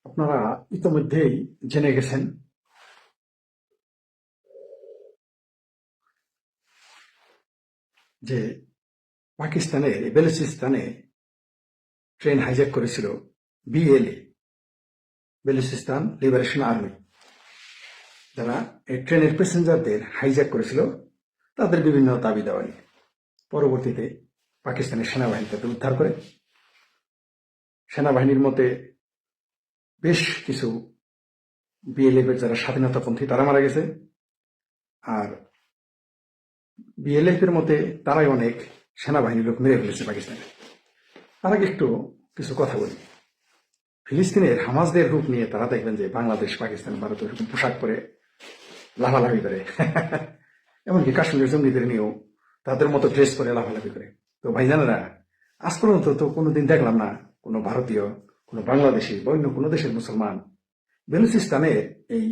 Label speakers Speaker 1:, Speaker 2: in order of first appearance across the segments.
Speaker 1: আপনারা ইতোমধ্যেই জেনে গেছেন যে পাকিস্তানের বেলুচিস্তানে ট্রেন হাইজ্যাক করেছিল বিএলএ, বেলুচিস্তান লিবারেশন আর্মি। যারা এই ট্রেনের প্যাসেঞ্জারদের হাইজ্যাক করেছিল তাদের বিভিন্ন দাবি দেওয়া নিয়ে পরবর্তীতে পাকিস্তানের সেনাবাহিনী তাদের উদ্ধার করে। সেনাবাহিনীর মতে বেশ কিছু বিএলএফ এর যারা স্বাধীনতাপন্থী তারা মারা গেছে, আর বিএলএফ এর মতে তারাই অনেক সেনাবাহিনীর লোক মেরে ফেলেছে পাকিস্তানে। তার আগে একটু কিছু কথা বলি। ফিলিস্তিনের হামাসদের রূপ নিয়ে তারা দেখবেন যে বাংলাদেশ, পাকিস্তান, ভারত এরকম পোশাক পরে লাফালাফি করে, এমনকি কাশ্মীরের জঙ্গিদের নিয়েও তাদের মতো ড্রেস পরে লাফালাফি করে। তো ভাইজানেরা, আজ পর্যন্ত তো কোনোদিন দেখলাম না কোনো ভারতীয়, কোনো বাংলাদেশি বা অন্য কোনো দেশের মুসলমান বেলুচিস্তানে এই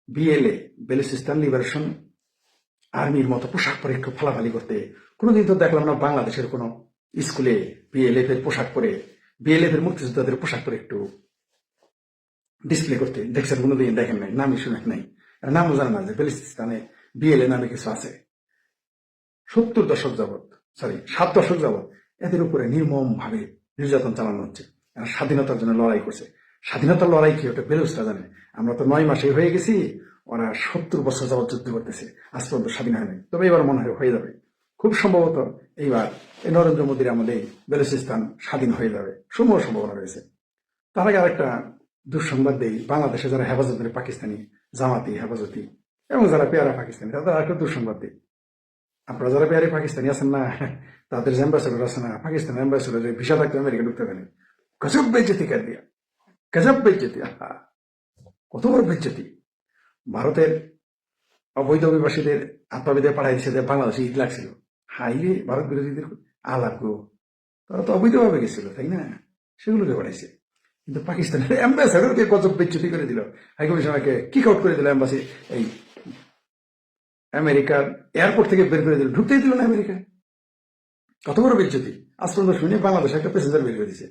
Speaker 1: বিএলএ, বেলুচিস্তান লিবারেশন আর্মির মতো পোশাক পরে একটু ফালাফালি করতে। কোনোদিন তো দেখলাম না বাংলাদেশের কোনো স্কুলে বিএলএফ এর পোশাক পরে, বিএলএফ এর মুক্তিযোদ্ধাদের পোশাক পরে একটু ডিসপ্লে করতে দেখছেন? কোনোদিন দেখেন নাই, নামই শুনেন নাই, নামও জানেন না যে বেলুচিস্তানে বিএলএ নামে কিছু আছে। 7 দশক যাবৎ এদের উপরে নির্মম ভাবে নির্যাতন চালানো হচ্ছে। এরা স্বাধীনতার জন্য লড়াই করছে। স্বাধীনতার লড়াই কি ওটা বেলুচরা জানে? আমরা তো 9 মাসে হয়ে গেছি, ওরা 70 বছর যাবৎ যুদ্ধ করতেছে, আজ পর্যন্ত স্বাধীন হয়নি। তবে এবার মনে হয় হয়ে যাবে, খুব সম্ভবত এইবার এই নরেন্দ্র মোদীর আমলে বেলুচিস্তান স্বাধীন হয়ে যাবে, সম্ভাবনা রয়েছে। তার আগে আরেকটা দুঃসংবাদ দেই, বাংলাদেশে যারা হেফাজত করে পাকিস্তানি, জামাতি, হেফাজতি এবং যারা পেয়ারা পাকিস্তানি, তাদের আরেকটা দুঃসংবাদ দিই। আপনারা যারা পেয়ারে পাকিস্তানি আছেন না, তাদের যে অ্যাম্বাসেডর আছে না, পাকিস্তানের অ্যাম্বাসেডর ভিসা থাকতে আমেরিকা ঢুকতে পারেন। গজব বেজ্জতি কর দিয়া, গজব বেজ্জতি। কত বড় বেজ্জতি! ভারতের অবৈধ অভিবাসীদের আত্মাবিদে পাঠাই দিচ্ছে যে বাংলাদেশে ঈদ লাগছিল। হাই রে, ভারত বিরোধীদের আলাপ গো, তারা তো অবৈধভাবে গেছিল, তাই না? সেগুলোকে পাঠাইছে। কিন্তু পাকিস্তানের অ্যাম্বাসেডরকে গজব বেজ্জতি করে দিল, হাইকমিশনারকে কিক আউট করে দিল, অ্যাম্বাসি এই আমেরিকার এয়ারপোর্ট থেকে বের করে দিল, ঢুকতেই দিল না আমেরিকা। কত বড় বেজ্জতি! আজ পর্যন্ত শুনি বাংলাদেশ একটা প্যাসেঞ্জার বের করে দিছে,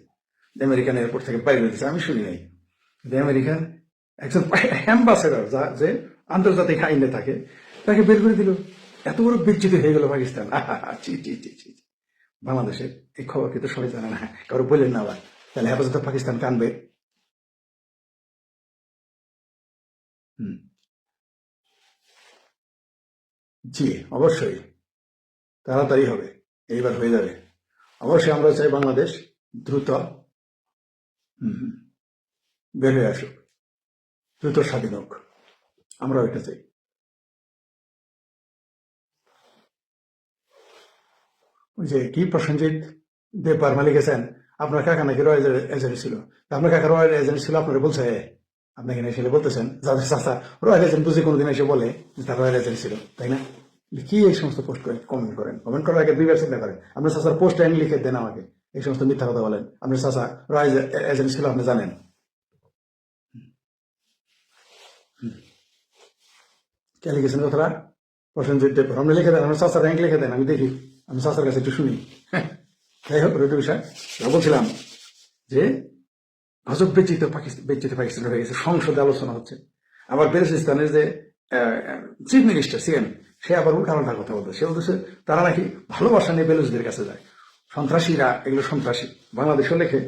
Speaker 1: আমেরিকান এয়ারপোর্ট থেকে বাইরে করে দিছে, আমি শুনি নাই। কিন্তু আমেরিকার একজন অ্যাম্বাসেডর, যে আন্তর্জাতিক আইনে থাকে, তাকে বের করে দিল। এত বড় বেজ্জতি হয়ে গেল পাকিস্তান। চি চি চি চি। বাংলাদেশের এই খবর কিন্তু সবাই জানে না, কারো বললেন না আবার, তাহলে হেফাজত পাকিস্তান কানবে। জি, অবশ্যই তাড়াতাড়ি হবে, এইবার হয়ে যাবে। অবশ্যই আমরা চাই বাংলাদেশ দ্রুত বের হয়ে আসুক, দ্রুত স্বাধীন হোক, আমরাও এটা চাই। ওই যে কি প্রসেনজিৎ দেব বার্মা লিখেছেন, আপনার কাকা নাকি রয়্যাল এজেন্ট ছিল। আপনার কাকা রয়্যাল এজেন্ট ছিল, আপনারা বলছে, আপনাকে এসে বলতেছেন যাদের চাষা রয়্যাল এজেন্ট বুঝে কোনোদিন এসে বলে যে তার রয়্যাল এজেন্ট ছিল, তাই না? কি এই সমস্ত পোস্ট করেন, কমেন্ট করার আগে 2 বার চিন্তা করেন। আপনার চাষার পোস্ট আইন লিখে দেন আমাকে, এই সমস্ত মিথ্যা কথা বলেন। আপনার চাষা রয়্যাল এজেন্ট ছিল, আপনি জানেন। কে লিখেছেন কথাটা? প্রসেনজিৎ দেব। আপনি লিখে দেন, আমার চাষার র্যাঙ্ক লিখে দেন, আমি দেখি, আমি চাষার কাছে একটু শুনি। যাই হোক, ওটা বিষয় বলছিলাম যে গজব বেজ্জিত পাকিস্তান হয়ে গেছে, সংসদে আলোচনা হচ্ছে। আবার বেলুচিস্তানের যে চিফ মিনিস্টার সিএম, সে আবার উল্টাপাল্টা কথা বলতে, সে বলতেছে তারা নাকি ভালোবাসা নিয়ে বেলুচদের কাছে যায়, সন্ত্রাসীরা এগুলো সন্ত্রাসী। বাংলাদেশও লেখে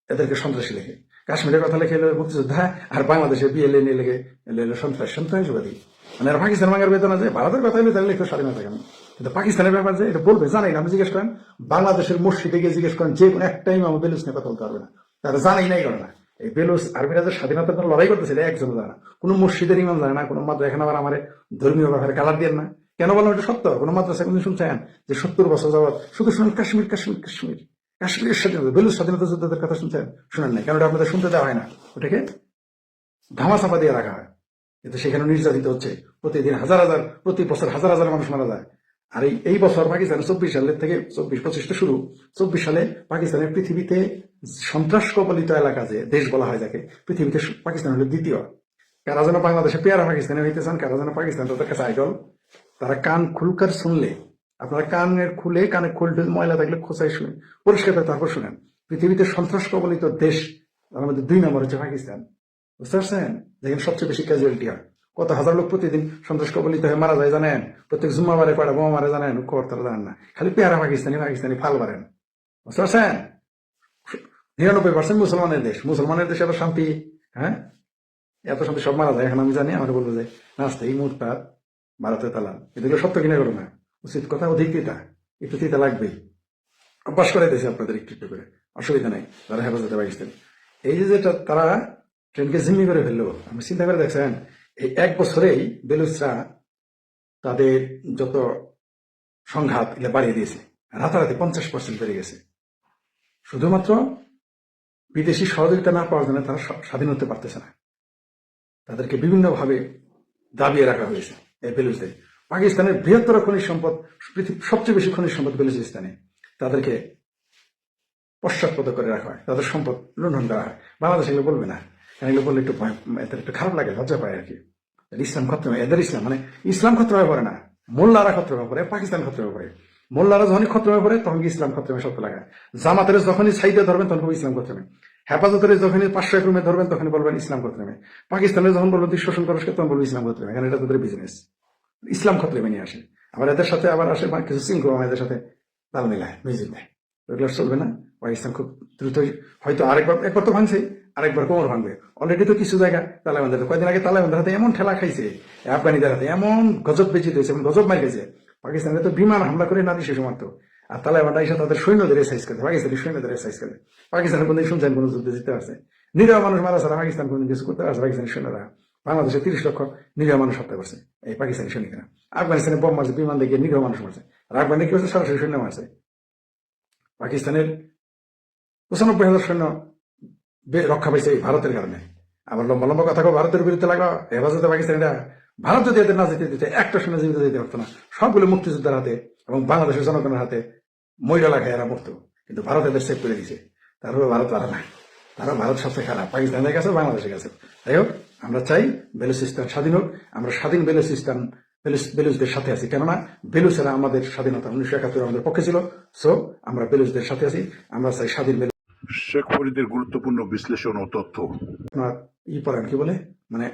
Speaker 1: এদেরকে সন্ত্রাসী লেখে, কাশ্মীরের কথা লেখে মুক্তিযোদ্ধা, আর বাংলাদেশে বিএলএ নিয়ে লেখে সন্ত্রাসবাদী। মানে আর পাকিস্তান ভাঙার বেদনা যে ভারতের কথা হলে তাহলে লিখতে স্বাধীনতা কেন? কিন্তু পাকিস্তানের ব্যাপার যে এটা বলবে, জানাই না। আপনি জিজ্ঞেস করেন বাংলাদেশের মসজিদে গিয়ে জিজ্ঞেস করেন, যে কোনো একটা ইমাম বেলুচ নিয়ে কথা বলতে পারবে না, তারা জানাই নাই করে না। এই বেলুচ আর্মিরা যে স্বাধীনতার জন্য লড়াই করতেছিল, একজন জানে না, কোনো মসজিদের ইমাম জানে না, কোনো মাদ্রাসা। এখানে আবার আমার ধর্মীয় ব্যাপারে কালার দিয়ে না কেন বললাম? এটা সত্য। কোনো মাদ্রাসা কোনদিন শুনছেন যে 70 বছর যাবৎ শুধু শুনেন কাশ্মীর কাশ্মীর কাশ্মীর, কাশ্মীরের স্বাধীনতা, বেলুচ স্বাধীনতা যোদ্ধাদের কথা শুনছেন? শুনেন নাই, কারণ ওটা আপনাদের শুনতে দেওয়া হয় না, ওটাকে ধামাচাপা দিয়ে রাখা হয়। কিন্তু সেখানে নির্যাতিত হচ্ছে প্রতিদিন প্রতি বছর হাজার হাজার মানুষ মারা যায়। আর এই বছর পাকিস্তানে 24 সালের থেকে 24-25টা শুরু, 24 সালে পাকিস্তানের পৃথিবীতে সন্ত্রাস কবলিত এলাকা যে দেশ বলা হয় যাকে, পৃথিবীতে পাকিস্তান হলো দ্বিতীয়। কারা যেন বাংলাদেশে পেয়ারা পাকিস্তানে হইতে চান, কারা যেন পাকিস্তান তাদের কাছে আইডল। তারা কান খুলকার শুনলে, আপনারা কানে খুলতে ময়লা থাকলে খোঁচাই শুনেন, পরিষ্কার তারপর শুনেন। পৃথিবীতে সন্ত্রাস কবলিত দেশ, তার মধ্যে 2 নম্বর হচ্ছে পাকিস্তান। বুঝতে পারছেন? যেখানে সবচেয়ে বেশি ক্যাজুয়ালিটি হয়, কত হাজার লোক প্রতিদিন সন্ত্রাস কবলিত হয়ে মারা যায় জানেন? প্রত্যেক জুম্মাবারে কয়টা বোমা মারে জানেন? খবর তারা জানেন না, খালি পেয়ারা পাকিস্তানি পাকিস্তানি ফাল মারেন। বুঝতে পারছেন? 99% মুসলমানের দেশ, মুসলমানের দেশে এত শান্তি, হ্যাঁ, এত শান্তি, সব মারা যায়। এখন আমি জানি, আমার বলবো যে নাস্তা এই মুহূর্তে ভারতে তালাম, এগুলো সত্য কিনা করো না, উচিত কথা অধিক তিতা, একটু তিতা লাগবেই। অভ্যাস করে দিয়েছে আপনাদের একটু একটু করে, অসুবিধা নেই। তারা হেফাজতে পাকিস্তান, এই যে যেটা তারা ট্রেনকে জিম্মি করে ফেললো, আমি চিন্তা করে দেখছেন, এই 1 বছরেই বেলুচরা তাদের যত সংঘাত এগুলো বাড়িয়ে দিয়েছে, রাতারাতি 50% বেড়ে গেছে। শুধুমাত্র বিদেশি সহযোগিতা না পাওয়ার জন্য তারা স্বাধীন হতে পারতেছে না, তাদেরকে বিভিন্নভাবে দাবিয়ে রাখা হয়েছে এই বেলুচদের। পাকিস্তানের বৃহত্তর খনিজ সম্পদ, পৃথিবীর সবচেয়ে বেশি খনিজ সম্পদ বেলুচিস্তানে, তাদেরকে পশ্চাৎপদ করে রাখা হয়, তাদের সম্পদ লুণ্ঠন করা হয়। বাংলাদেশ এগুলো বলবে না, কারণ এগুলো বললে একটু এদের একটু খারাপ লাগে, লজ্জা পায় আর কি। ইসলাম খত্র, এদের ইসলাম মানে ইসলাম খত্র হয়ে পড়ে না, মোল্লারা খত্র হয়ে পড়ে, পাকিস্তান খত্র হয়ে পড়ে। মোল্লারা যখনই খত্র হয়ে পড়ে তখন ইসলাম খত্রমে শর্ত লাগায়। জামাতের যখনই সাইডে ধরবেন তখন ইসলাম খত্রমে, হেফাজতের যখনই 500 রুমে ধরবেন তখনই বলবেন ইসলাম খত্রমে, পাকিস্তানের যখন বলবেন তুই শোষণ করস তখন বলবেন ইসলাম খত্রমে, কারণ এটা তাদের বিজনেস। ইসলাম খত্রমে নিয়ে আসে, আবার এদের সাথে আবার আসে কিছু সিংহ এদের সাথে তাল মিলায়, মিউজিক দেয়। ওইগুলো চলবে না। পাকিস্তান খুব দ্রুতই হয়তো একবার তো ভাঙছে, আরেকবার কোমর ভাঙবে। অলরেডি তো কিছু জায়গা তালেবানদের, কয়েকদিন আগে তালেবানদের হাতে এমন ঠেলা খাইছে, আফগানিদের হাতে এমন গজব বেঁচে দিয়েছে, এমন গজব মার গেছে। পাকিস্তানে তো বিমান হামলা করে নাদি শিশু মারত, আর তালেবানরা এসে তাদের সৈন্যদের এক্সাইজ করে, পাকিস্তানি সৈন্যদের এক্সাইজ করে। পাকিস্তানের কোনদিন শুনছেন কোন যুদ্ধে জিততে পারছে? নিরীহ মানুষ মারা ছাড়া পাকিস্তান কোনদিন কিছু করতে পারছে? পাকিস্তানি সৈন্যরা বাংলাদেশে 30 লক্ষ নিরীহ মানুষ হত্যা করছে এই পাকিস্তানি সৈনিকরা। আফগানিস্তানে বোম মারছে, বিমান দিয়ে নিরীহ মানুষ মারছে। আর আফগানে কি হচ্ছে? সরাসরি সৈন্য মারছে। পাকিস্তানের 95,000 সৈন্য রক্ষা পাইছে এই ভারতের কারণে। আবার লম্বা লম্বা কথা ভারতের বিরুদ্ধে লাগা, হেফাজতে পাকিস্তানিরা। ভারত যদি এদের না যেতে দিত, একটা সৈন্য জীবিত যেতে পারতো না। সবগুলো মুক্তিযোদ্ধার হাতে এবং বাংলাদেশের জনগণের হাতে মহিলা লাগায় এরা মরতো, কিন্তু ভারত এদের সেভ করে দিছে। তারপরে ভারত পারে না, তারা ভারত সবচেয়ে খারাপ, পাকিস্তানের কাছে, বাংলাদেশের কাছে। যাই হোক, আমরা চাই বেলুচিস্তান স্বাধীন হোক। আমরা স্বাধীন বেলুচিস্তান, বেলুচদের সাথে আছি, কেননা বেলুচেরা আমাদের স্বাধীনতা 1971 আমাদের পক্ষে ছিল। সো আমরা বেলুচদের সাথে আছি, আমরা চাই স্বাধীন বেলুচ।
Speaker 2: শেখ ফরিদের গুরুত্বপূর্ণ বিশ্লেষণ ও তথ্য।
Speaker 1: আপনার পড়েন কি বলে, মানে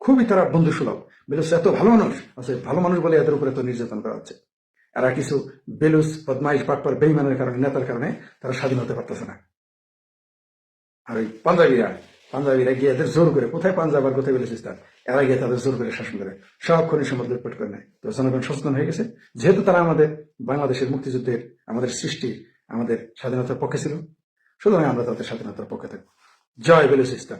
Speaker 1: খুবই তারা বন্ধু সুলভ। বেলুচ এত ভালো মানুষ আছে, ভালো মানুষ বলে এদের উপরে এত নির্যাতন করা হচ্ছে। এরা কিছু বেলুচ বদমাইশ বাটপার বেইমানের কারণে, নেতার কারণে তারা স্বাধীন হতে পারতেছে না। আর ওই পাঞ্জাবিরা গিয়ে এদের জোর করে, কোথায় পাঞ্জাব আর কোথায় বেলুচিস্তান, এরা গিয়ে তাদের জোর করে শাসন করে, সব খনিজ সম্পদ লুটপাট করে নেয়। তো জনগণ সচেতন হয়ে গেছে, যেহেতু তারা আমাদের বাংলাদেশের মুক্তিযুদ্ধের, আমাদের সৃষ্টি, আমাদের স্বাধীনতার পক্ষে ছিল, সুতরাং আমরা তাদের স্বাধীনতার পক্ষে থাকবো। জয় বেলুচিস্তান।